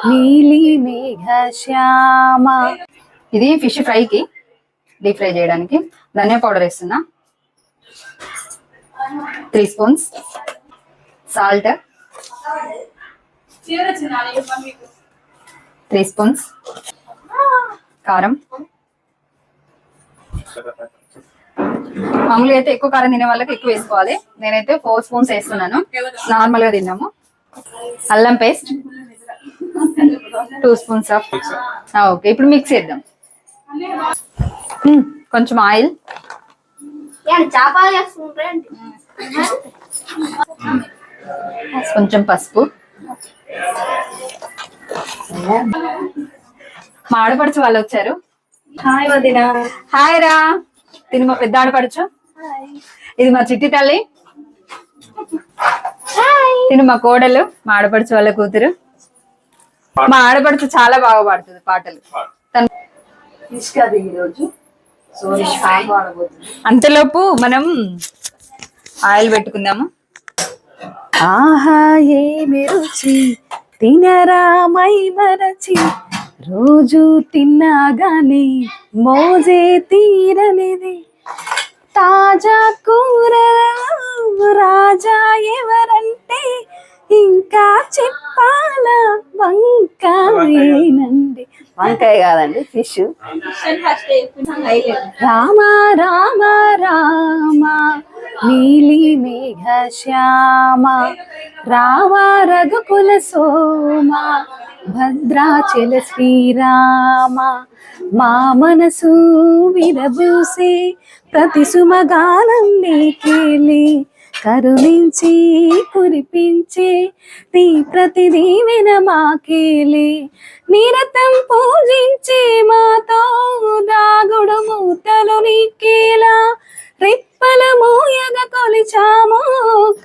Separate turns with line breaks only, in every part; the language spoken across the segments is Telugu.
నీలి మేఘ శ్యామ. ఇది ఫిష్ ఫ్రైకి డీప్ ఫ్రై చేయడానికి ధనియా పౌడర్ వేస్తున్నా, 3 స్పూన్స్ సాల్ట్, 3 స్పూన్స్ కారం. మామూలుగా అయితే ఎక్కువ కారం తినే వాళ్ళకి ఎక్కువ వేసుకోవాలి, నేనైతే 4 స్పూన్స్ వేస్తున్నాను, నార్మల్ గా తిన్నాము. అల్లం పేస్ట్ 2 స్పూన్స్ ఆఫ్. ఓకే, ఇప్పుడు మిక్స్ చేద్దాం. కొంచెం ఆయిల్, కొంచెం పసుపు. మా ఆడపడుచు వాళ్ళు వచ్చారు. హాయ్ వదినా. హాయ్ రా. తిని మా పెద్ద ఆడపడుచు, ఇది మా చిట్టి తల్లి, తిని మా కోడలు, మా ఆడపడుచు వాళ్ళ కూతురు. మా ఆడపడుచు చాలా బాగా పాడుతుంది పాటలు. అంతలోపు మనం ఆయిల్ పెట్టుకుందాము. ఆహా ఏమి రుచి తినరా మై మరచి, రోజు తిన్నాగాని మోజే తీరనిది, తాజా కూర రాజా ఎవరంటే ఇంకా చెప్పాల వంకాయేనండి. వంకాయ కాదండి, ఫిష్. రామ రామ రామ నీలి మేఘ శ్యామ, రామ రఘుకుల సోమ భద్రాచల శ్రీరామ, మా మనసు విరబూసే ప్రతి సుమగానం నీకేలే, కరుణించి కురిపించే నీ ప్రతి దీవెన మాకేలే, నిరతం పూజించే మాతో దాగుడు మూతలు నీకేలా, రెప్పల మోయగ కొలిచాము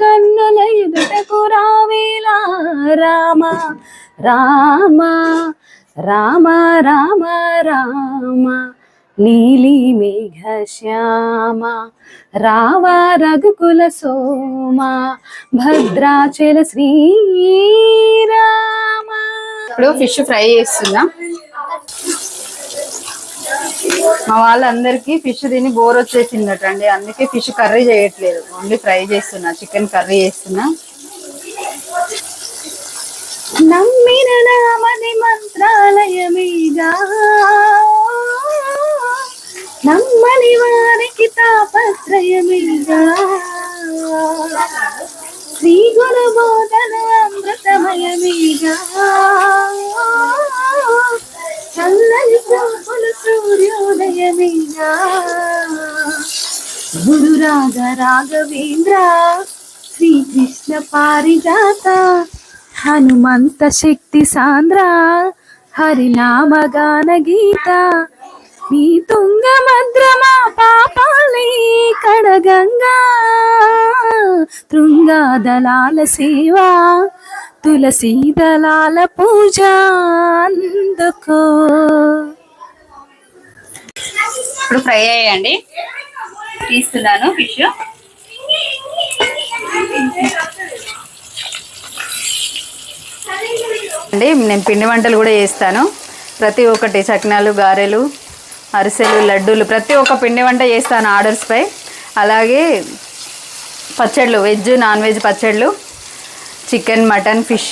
కన్నుల ఎదుటకు రావేలా, రామ రామ రామ రామ రామ నీలి మేఘ శ్యామ, రావ రఘుకుల సోమ భద్రాచల శ్రీరామ. ఇప్పుడు ఫిష్ ఫ్రై చేస్తున్నా. మా వాళ్ళందరికీ ఫిష్ తిని బోర్ వచ్చేసిందటండి, అందుకే ఫిష్ కర్రీ చేయట్లేదు, ఓన్లీ ఫ్రై చేస్తున్నా, చికెన్ కర్రీ చేస్తున్నా. నమ్మిన నామది మంత్రాలయమేగా, నమ్మని వారికి తాపత్రయమేగా, శ్రీ గురు బోధన అమృతమయమేగా, చల్లని చూపులు సూర్యోదయమేగా, గురు రాగ రాఘవేంద్ర శ్రీకృష్ణ పారిజాత, హనుమంత శక్తి సాంద్ర హరినామగాన గీత, మీ తుంగ మద్రమా పాపాలి కడగంగా, తృంగాదలాల సేవా తులసీ దళాల పూజ అందుకో. ఇప్పుడు ఫ్రై అయ్యండి, తీస్తున్నాను ఫిష్. అండి నేను పిండి వంటలు కూడా చేస్తాను, ప్రతి ఒక్కటి చక్నాలు, గారెలు, అరిసెలు, లడ్డూలు, ప్రతి ఒక్క పిండి వంట చేస్తాను ఆర్డర్స్ పై. అలాగే పచ్చళ్ళు, వెజ్ నాన్ వెజ్ పచ్చళ్ళు, చికెన్, మటన్, ఫిష్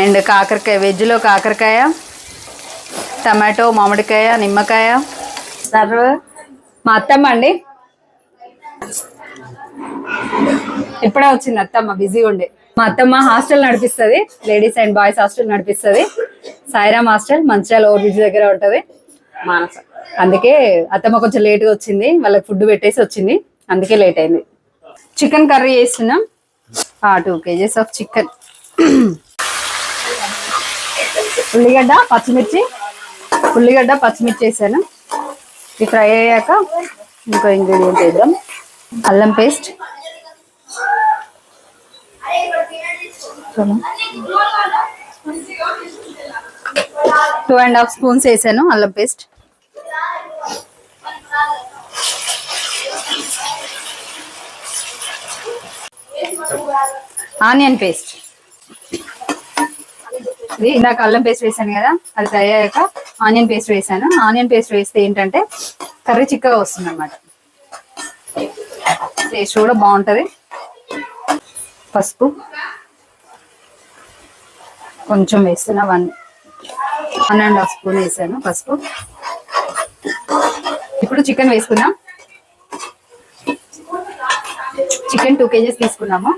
అండ్ కాకరకాయ, వెజ్లో కాకరకాయ, టమాటో, మామిడికాయ, నిమ్మకాయ. సర్వ మా అత్తమ్మ అండి, ఇప్పుడే వచ్చింది అత్తమ్మ, బిజీగా ఉండే. మా అత్తమ్మ హాస్టల్ నడిపిస్తుంది, లేడీస్ అండ్ బాయ్స్ హాస్టల్ నడిపిస్తుంది, Sairam hostel Mancherial over bridge దగ్గర ఉంటుంది మానస. అందుకే అత్తమ్మ కొంచెం లేట్గా వచ్చింది, వాళ్ళకి ఫుడ్ పెట్టేసి వచ్చింది, అందుకే లేట్ అయింది. చికెన్ కర్రీ చేస్తున్నాం, 2 kgs ఆఫ్ చికెన్. ఉల్లిగడ్డ పచ్చిమిర్చి వేసాను. ఇది ఫ్రై అయ్యాక ఇంకో ఇంగ్రీడియంట్ వేద్దాం, అల్లం పేస్ట్, 2.5 స్పూన్స్ వేసాను అల్లం పేస్ట్. ఆనియన్ పేస్ట్ ఇది ఇందాక అల్లం పేస్ట్ వేసాను కదా, అది ఫ్రై అయ్యాక ఆనియన్ పేస్ట్ వేసాను. ఆనియన్ పేస్ట్ వేస్తే ఏంటంటే కర్రీ చిక్కగా వస్తుంది అన్నమాట, టేస్ట్ కూడా బాగుంటుంది. పసుపు కొంచెం వేస్తున్నా, 1.5 స్పూన్ వేసాను పసుపు. ఇప్పుడు చికెన్ వేసుకుందాం. చికెన్ 2 kgs తీసుకున్నాము.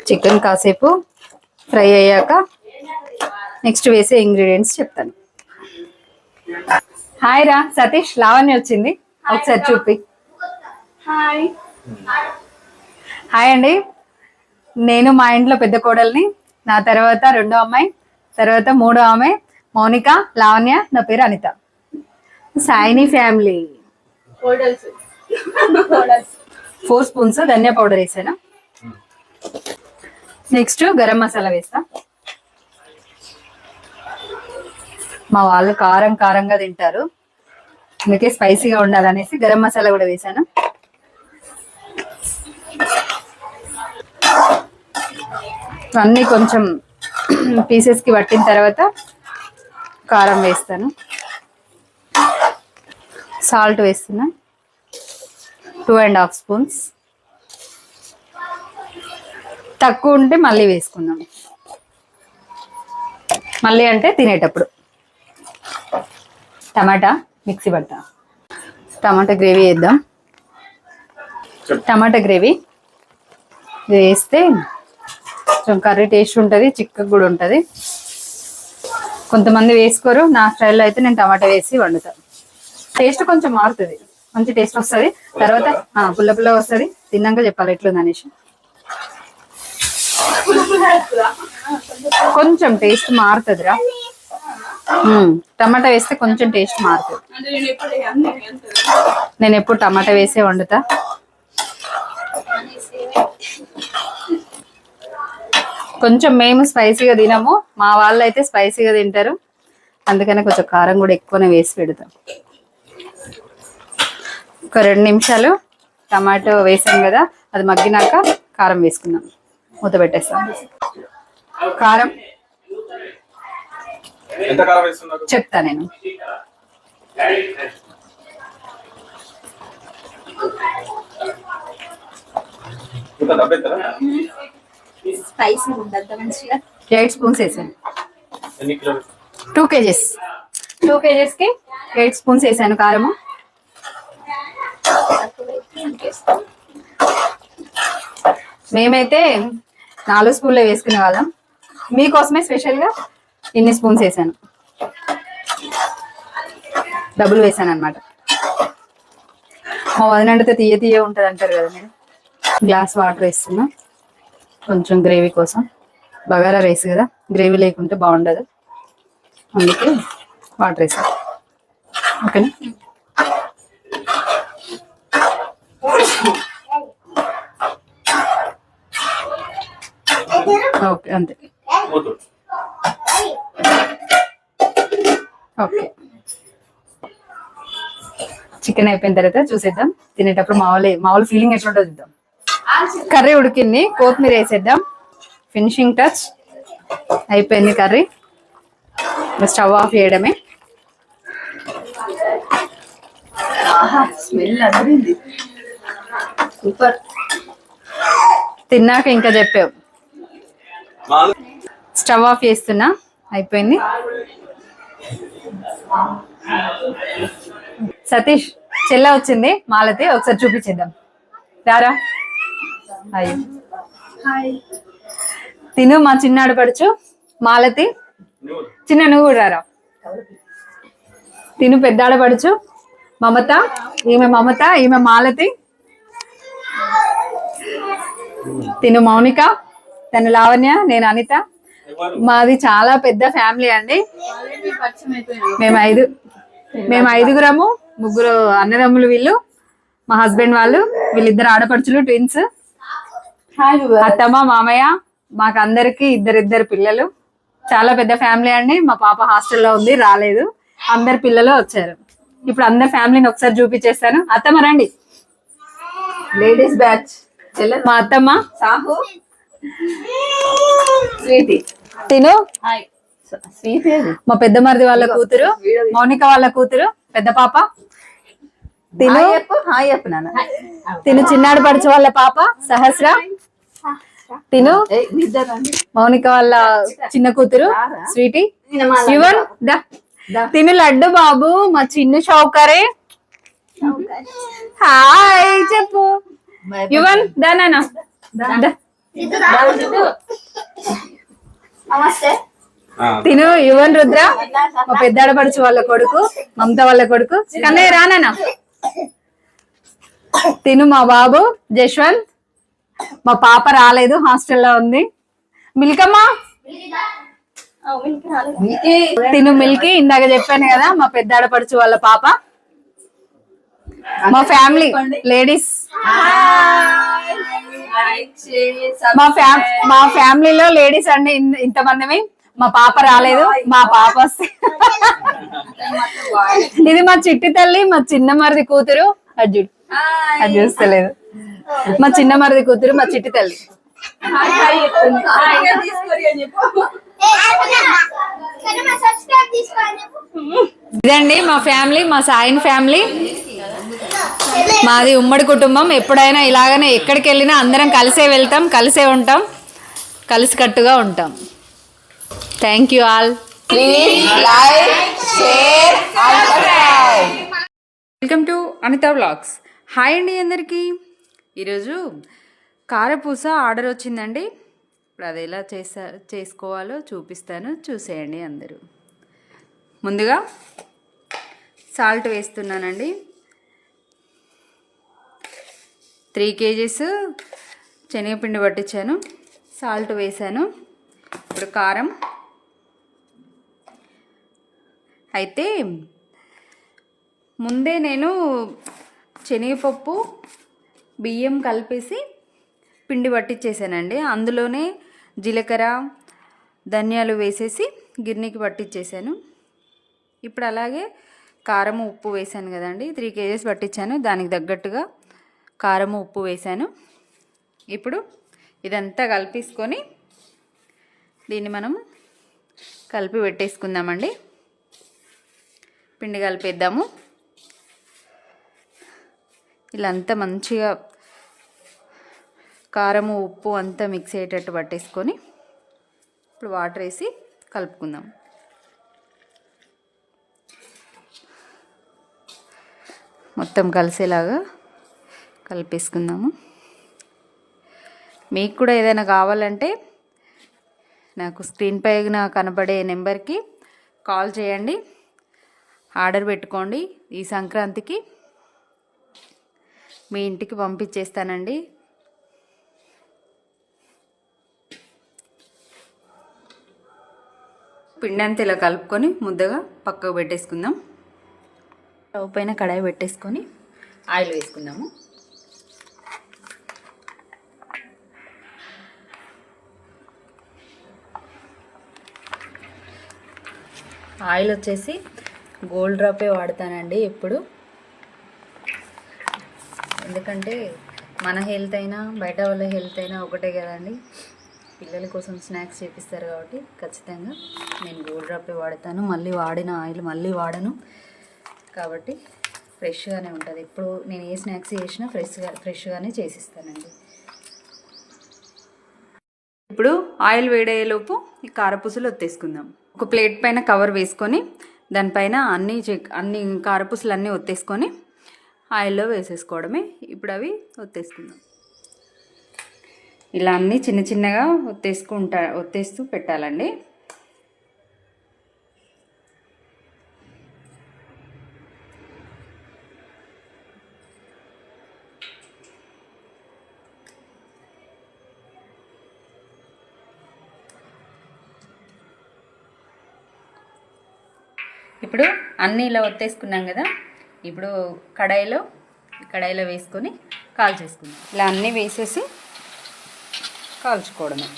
చికెన్ కాసేపు ఫ్రై అయ్యాక నెక్స్ట్ వేసే ఇంగ్రీడియంట్స్ చెప్తాను. హాయ్ రా సతీష్, లావణ్య వచ్చింది, ఒకసారి చూపి. హాయ్ అండి. నేను మా ఇంట్లో పెద్ద కోడల్ని, నా తర్వాత 2వ అమ్మాయి, తర్వాత 3వ ఆమె మౌనిక, లావణ్య, నా పేరు అనిత. సాయిని ఫ్యామిలీ. 4 స్పూన్స్ ధనియా పౌడర్ వేసాను. నెక్స్ట్ గరం మసాలా వేస్తా. మా వాళ్ళు కారంగా తింటారు, అందుకే స్పైసీగా ఉండాలనేసి గరం మసాలా కూడా వేసాను. అన్నీ కొంచెం పీసెస్కి పట్టిన తర్వాత కారం వేస్తాను. సాల్ట్ వేస్తున్నా 2.5 స్పూన్స్. తక్కువ ఉంటే మళ్ళీ వేసుకుందాం, మళ్ళీ అంటే తినేటప్పుడు. టమాటా మిక్సీ పడతా. టమాటా గ్రేవీ వేద్దాం. టమాటా గ్రేవీ వేస్తే కొంచెం కర్రీ టేస్ట్ ఉంటుంది, చిక్కగా కూడా ఉంటుంది. కొంతమంది వేసుకోరు, నా స్టైల్లో అయితే నేను టమాటా వేసి వండుతాను. టేస్ట్ కొంచెం మారుతుంది, మంచి టేస్ట్ వస్తుంది. తర్వాత పుల్ల పుల్ల వస్తుంది, తిన్నాక చెప్పాలి ఎట్లుంది అనేసి. కొంచెం టేస్ట్ మారుతుందిరా, టమాటా వేస్తే కొంచెం టేస్ట్ మారుతుంది. నేను ఎప్పుడు టమాటా వేసే వండుతా. కొంచెం మేము స్పైసీగా తినము, మా వాళ్ళు అయితే స్పైసీగా తింటారు, అందుకనే కొంచెం కారం కూడా ఎక్కువనే వేసి పెడతాం. ఒక 2 నిమిషాలు టమాటో వేసాం కదా, అది మగ్గినాక కారం వేసుకుందాం. మూత పెట్టేస్తాం. కారం చెప్తా నేను. స్పైసీ ఉండద్దా మంచిగా. 8 స్పూన్స్ వేసాను. 2 kgs. 2 kgsకి 8 స్పూన్స్ వేసాను కారము. మేమైతే 4 స్పూన్లే వేసుకునే వాళ్ళం, మీకోసమే స్పెషల్గా ఇన్ని స్పూన్స్ వేసాను, డబుల్ వేసాను అనమాట. మా వదినంటే తీయ ఉంటుంది అంటారు కదా మీరు. గ్లాస్ వాటర్ వేస్తున్నా కొంచెం గ్రేవీ కోసం. బగారా రైస్ కదా, గ్రేవీ లేకుంటే బాగుండదు, అందుకే వాటర్ వేసాను. ఓకేనా. ఓకే అంతే. ఓకే, చికెన్ అయిపోయిన తర్వాత చూసేద్దాం. తినేటప్పుడు మామూలు ఫీలింగ్ ఎట్లా ఉంటుందో చూద్దాం. కర్రీ ఉడికింది, కొత్తిమీర వేసేద్దాం. ఫినిషింగ్ టచ్ అయిపోయింది కర్రీ, స్టవ్ ఆఫ్ చేయడమే. స్మెల్ అదిరింది, సూపర్. తిన్నాక ఇంకా చెప్పావు. స్టవ్ ఆఫ్ చేస్తున్నా, అయిపోయింది. సతీష్ చెల్ల వచ్చింది, మాలతి, ఒకసారి చూపించేద్దాం. రారా. తిను, మా చిన్నాడు పడుచు మాలతి. చిన్న నువ్వు కూడా రారా. తిను పెద్ద ఆడపడుచు మమత, ఈమె మాలతి. తిను మౌనిక, తను లావణ్య, నేను అనిత. మాది చాలా పెద్ద ఫ్యామిలీ అండి. మేము 5గురము, 3 అన్నదమ్ములు. వీళ్ళు మా హస్బెండ్ వాళ్ళు, వీళ్ళిద్దరు ఆడపడుచులు, ట్విన్స్. అత్తమ్మ, మామయ్య, మాకు అందరికి 2 పిల్లలు. చాలా పెద్ద ఫ్యామిలీ అండి. మా పాప హాస్టల్లో ఉంది, రాలేదు. అందరు పిల్లలు వచ్చారు. ఇప్పుడు అందరు ఫ్యామిలీని ఒకసారి చూపించేస్తాను. అత్తమ్మ రండి.
Ladies batch.
మా అత్తమ్మ
సాహు, స్వీటీ.
తిను
స్వీటీ
మా పెద్ద మరిది వాళ్ళ కూతురు, మౌనిక వాళ్ళ కూతురు, పెద్ద పాప. తిను
హాయ్ చెప్పు నాన్న.
తిను చిన్నాడు పడుచు వాళ్ళ పాప సహస్ర. తిను మౌనిక వాళ్ళ చిన్న కూతురు స్వీటీ. యువన్ దా. తిను లడ్డు బాబు మా చిన్ను షౌకరే. హాయ్ చెప్పు యువన్. దా నాన్న. తిను యువన్ రుద్ర మా పెద్దాడ పడుచు వాళ్ళ కొడుకు, మమత వాళ్ళ కొడుకు. కన్నయ్య రానా. తిను మా బాబు జశ్వంత్. మా పాప రాలేదు, హాస్టల్లో ఉంది. మిల్కమ్మా. తిను మిల్కి, ఇందాక చెప్పాను కదా మా పెద్దాడ పడుచు వాళ్ళ పాప. మా ఫ్యామిలీ లేడీస్. మా ఫ్యామిలీలో లేడీస్ అండి ఇంతమంది. మా పాప రాలేదు, మా పాప వస్తే. ఇది మా చిట్టి తల్లి, మా చిన్న మరిది కూతురు. అర్జున్ అది చూస్తలేదు. మా చిన్న మరిది కూతురు, మా చిట్టి తల్లి. ఇదండి మా ఫ్యామిలీ, మా సాయిన్ ఫ్యామిలీ. మాది ఉమ్మడి కుటుంబం. ఎప్పుడైనా ఇలాగనే ఎక్కడికి వెళ్ళినా అందరం కలిసే వెళ్తాం, కలిసే ఉంటాం, కలిసికట్టుగా ఉంటాం. Thank you all.
Please like, share and subscribe.
Welcome to Anitha vlogs. Hi అండి అందరికీ. ఈరోజు కారపూస ఆర్డర్ వచ్చిందండి. ఇప్పుడు అది ఎలా చేసుకోవాలో చూపిస్తాను, చూసేయండి అందరూ. ముందుగా సాల్ట్ వేస్తున్నానండి. 3 kgs శనగపిండి పట్టించాను, సాల్ట్ వేసాను. ఇప్పుడు కారం. అయితే ముందే నేను శనగపప్పు బియ్యం కలిపేసి పిండి పట్టించేసానండి. అందులోనే జీలకర్ర ధనియాలు వేసేసి గిర్నీకి పట్టించేసాను. ఇప్పుడు అలాగే కారం ఉప్పు వేసాను కదండి. 3 kgs పట్టించాను, దానికి తగ్గట్టుగా కారం ఉప్పు వేసాను. ఇప్పుడు ఇదంతా కలిపేసుకొని దీన్ని మనం కలిపి పెట్టేసుకుందామండి. పిండి కలిపేద్దాము. ఇలా అంతా మంచిగా కారము ఉప్పు అంతా మిక్స్ అయ్యేటట్టు పట్టేసుకొని ఇప్పుడు వాటర్ వేసి కలుపుకుందాం. మొత్తం కలిసేలాగా కలిపేసుకుందాము. మీకు కూడా ఏదైనా కావాలంటే నాకు స్క్రీన్ పైన కనబడే నెంబర్కి కాల్ చేయండి, ఆర్డర్ పెట్టుకోండి. ఈ సంక్రాంతికి మీ ఇంటికి పంపించేస్తానండి. పిండి అంతా ఇలా కలుపుకొని ముద్దగా పక్కకు పెట్టేసుకుందాం. స్టవ్ పైన కడాయి పెట్టేసుకొని ఆయిల్ వేసుకుందాము. ఆయిల్ వచ్చేసి గోల్డ్ డ్రాపే వాడతానండి ఎప్పుడు. ఎందుకంటే మన హెల్త్ అయినా బయట వాళ్ళ హెల్త్ అయినా ఒకటే కదండి. పిల్లల కోసం స్నాక్స్ చేపిస్తారు కాబట్టి ఖచ్చితంగా నేను గోల్డ్ డ్రాపే వాడతాను. మళ్ళీ వాడిన ఆయిల్ మళ్ళీ వాడను కాబట్టి ఫ్రెష్గానే ఉంటుంది. ఇప్పుడు నేను ఏ స్నాక్స్ చేసినా ఫ్రెష్గానే చేసిస్తానండి. ఇప్పుడు ఆయిల్ వేడయ్యేలోపు ఈ కారపూసలు ఒత్తేసుకుందాం. ఒక ప్లేట్ పైన కవర్ వేసుకొని దానిపైన అన్ని కారపూసలు అన్నీ ఒత్తేసుకొని ఆయిల్లో వేసేసుకోవడమే. ఇప్పుడు అవి ఒత్తేసుకుందాం. ఇలా అన్నీ చిన్న చిన్నగా ఒత్తేస్తూ పెట్టాలండి. ఇప్పుడు అన్నీ ఇలా ఒత్తేసుకున్నాం కదా. ఇప్పుడు కడాయిలో వేసుకొని కాల్చేసుకుందాం. ఇలా అన్నీ వేసేసి కాల్చుకోవడమే.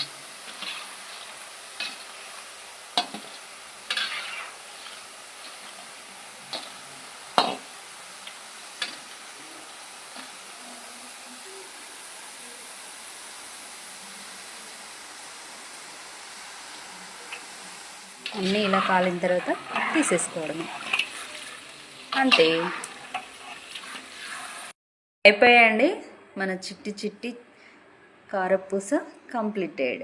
అన్నీ ఇలా కాలిన తర్వాత తీసేసుకోవడమే, అంతే. అయిపోయాయండి మన చిట్టి చిట్టి కారపూస కంప్లీటెడ్.